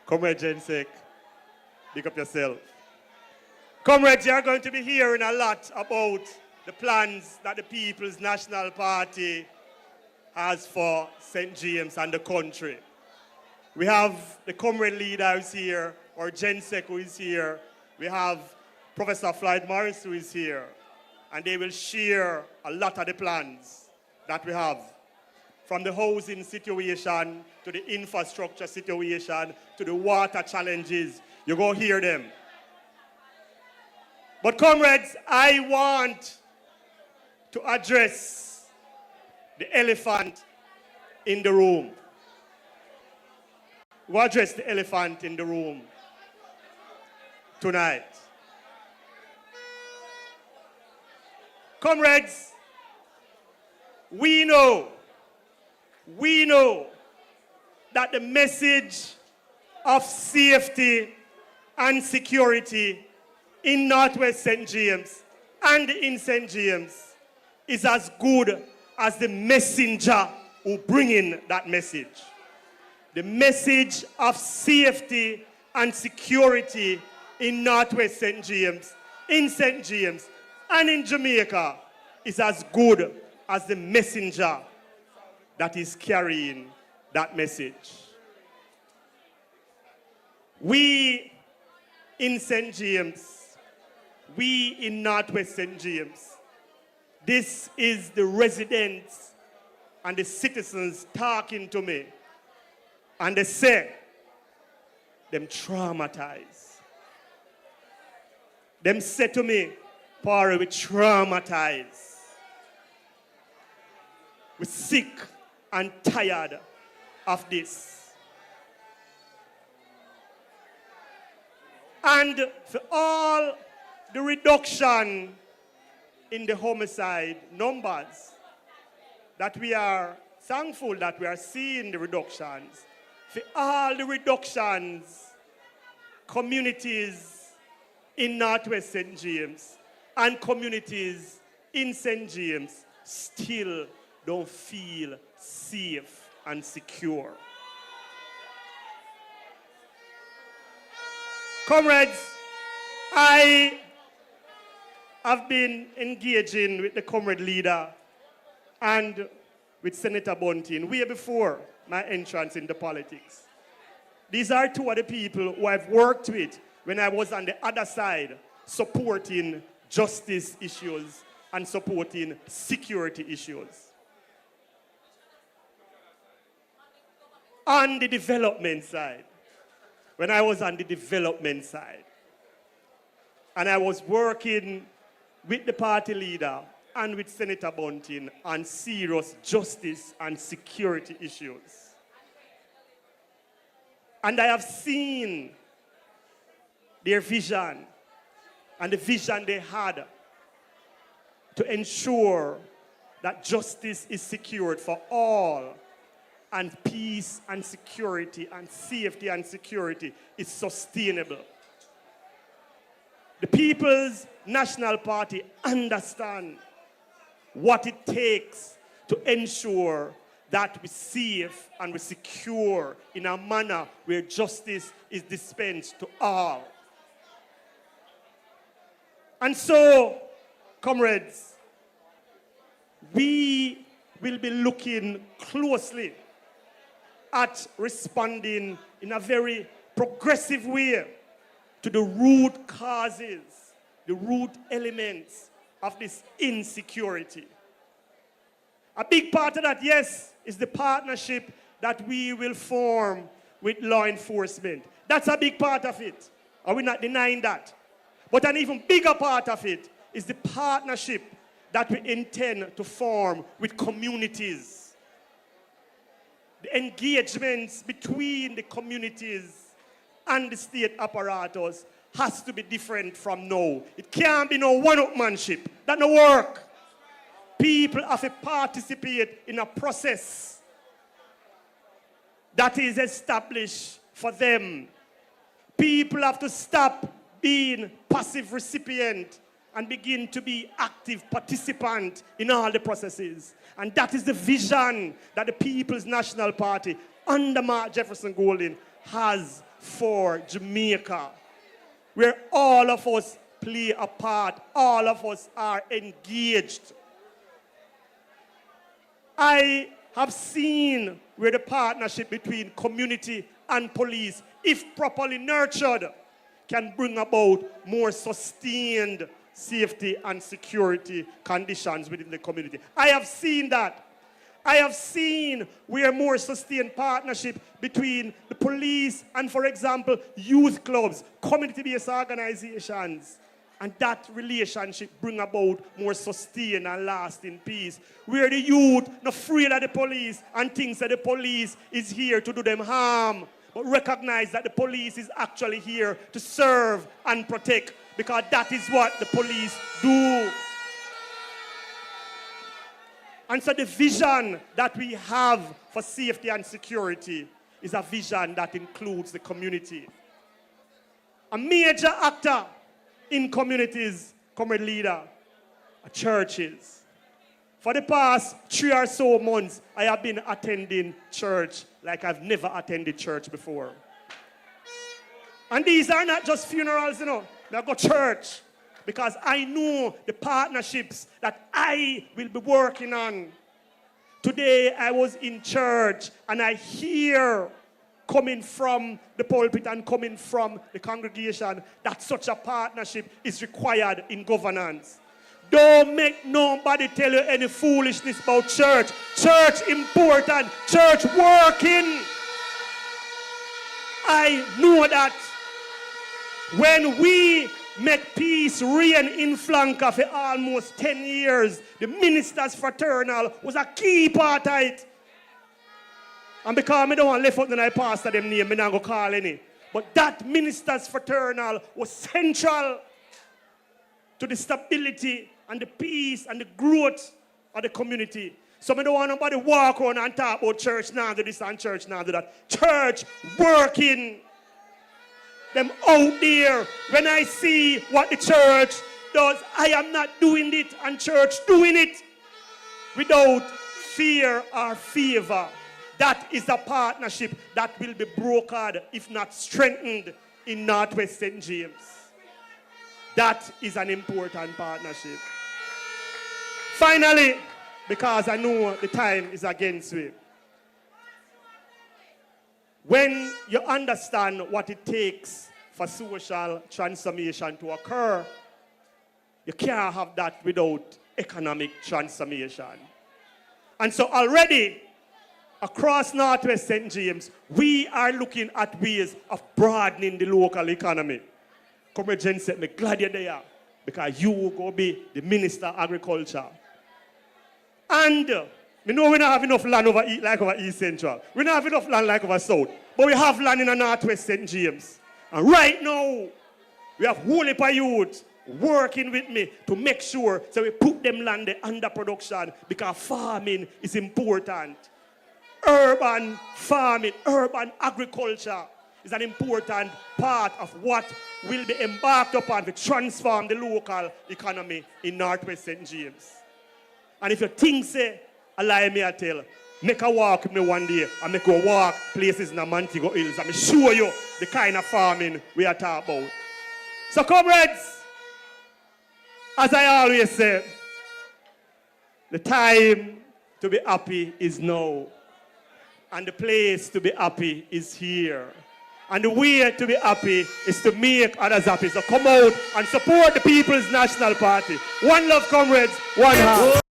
Comrade Jensek, pick up yourself. Comrades, you are going to be hearing a lot about the plans that the People's National Party has for St. James and the country. We have the comrade leader who's here, or Jensek who is here. We have Professor Floyd Morris who is here. And they will share a lot of the plans that we have. From the housing situation, to the infrastructure situation, to the water challenges. You go hear them. But comrades, I want to address the elephant in the room. We'll address the elephant in the room tonight. Comrades, we know that the message of safety and security in Northwest St. James and in St. James is as good as the messenger who bring in that message. The message of safety and security in Northwest St. James, in St. James, and in Jamaica is as good as the messenger that is carrying that message. We in St. James, we in Northwest St. James, this is the residents and the citizens talking to me. And they say, them traumatized. Them say to me, Parish, we traumatized. We're sick and tired of this. And for all the reduction in the homicide numbers, that we are thankful that we are seeing the reductions, for all the reductions, communities in Northwest St. James and communities in St. James still don't feel safe and secure. Comrades, I have been engaging with the comrade leader and with Senator Bunting way before my entrance into politics. These are two of the people who I've worked with when I was on the other side, supporting justice issues and supporting security issues. On the development side, when I was on the development side, and I was working with the party leader and with Senator Bunting on serious justice and security issues. And I have seen their vision and the vision they had to ensure that justice is secured for all and peace and security and safety and security is sustainable. The People's National Party understand what it takes to ensure that we're safe and we're secure in a manner where justice is dispensed to all. And so, comrades, we will be looking closely at responding in a very progressive way to the root causes, the root elements of this insecurity. A big part of that, yes, is the partnership that we will form with law enforcement. That's a big part of it. Are we not denying that? But an even bigger part of it is the partnership that we intend to form with communities. The engagements between the communities and the state apparatus has to be different from now. It can't be no one-upmanship. That no work. People have to participate in a process that is established for them. People have to stop being passive recipient and begin to be active participant in all the processes. And that is the vision that the People's National Party under Mark Jefferson Golding has for Jamaica, where all of us play a part, all of us are engaged. I have seen where the partnership between community and police, if properly nurtured, can bring about more sustained safety and security conditions within the community. I have seen that. I have seen where more sustained partnership between the police and, for example, youth clubs, community-based organizations, and that relationship bring about more sustained and lasting peace. Where the youth not afraid of the police and thinks that the police is here to do them harm, but recognize that the police is actually here to serve and protect, because that is what the police do. And so the vision that we have for safety and security is a vision that includes the community. A major actor in communities, comrade leader, are churches. For the past 3 or so months, I have been attending church like I've never attended church before. And these are not just funerals, you know. I go to church because I know the partnerships that I will be working on. Today I was in church and I hear coming from the pulpit and coming from the congregation that such a partnership is required in governance. Don't make nobody tell you any foolishness about church. Church important. Church working. I know that when we make peace reign in Flanker for almost 10 years, the ministers fraternal was a key part of it. And because I don't want to left out the pastor them name, I don't go call any. But that ministers fraternal was central to the stability and the peace and the growth of the community. So I don't want nobody walk around and talk about church now do this and church now do that. Church working. Them out there. When I see what the church does, I am not doing it and church doing it without fear or favor. That is a partnership that will be brokered, if not strengthened, in Northwest St. James. That is an important partnership. Finally, because I know the time is against me, when you understand what it takes for social transformation to occur, you can't have that without economic transformation. And so already, across Northwest St. James, we are looking at ways of broadening the local economy. Comrade Jen said, I'm glad you're there, because you will go be the Minister of Agriculture. And we know we don't have enough land over East Central. We don't have enough land like over South. But we have land in the Northwest St. James. And right now, we have whole heap of youth working with me to make sure that we put them land under production, because farming is important. Urban farming, urban agriculture is an important part of what will be embarked upon to transform the local economy in Northwest St. James. And if you think, say, allow me to tell, make a walk with me one day and make a walk places in the Montego Hills and show you the kind of farming we are talking about. So comrades, as I always say, the time to be happy is now. And the place to be happy is here. And the way to be happy is to make others happy. So come out and support the People's National Party. One love, comrades, one heart.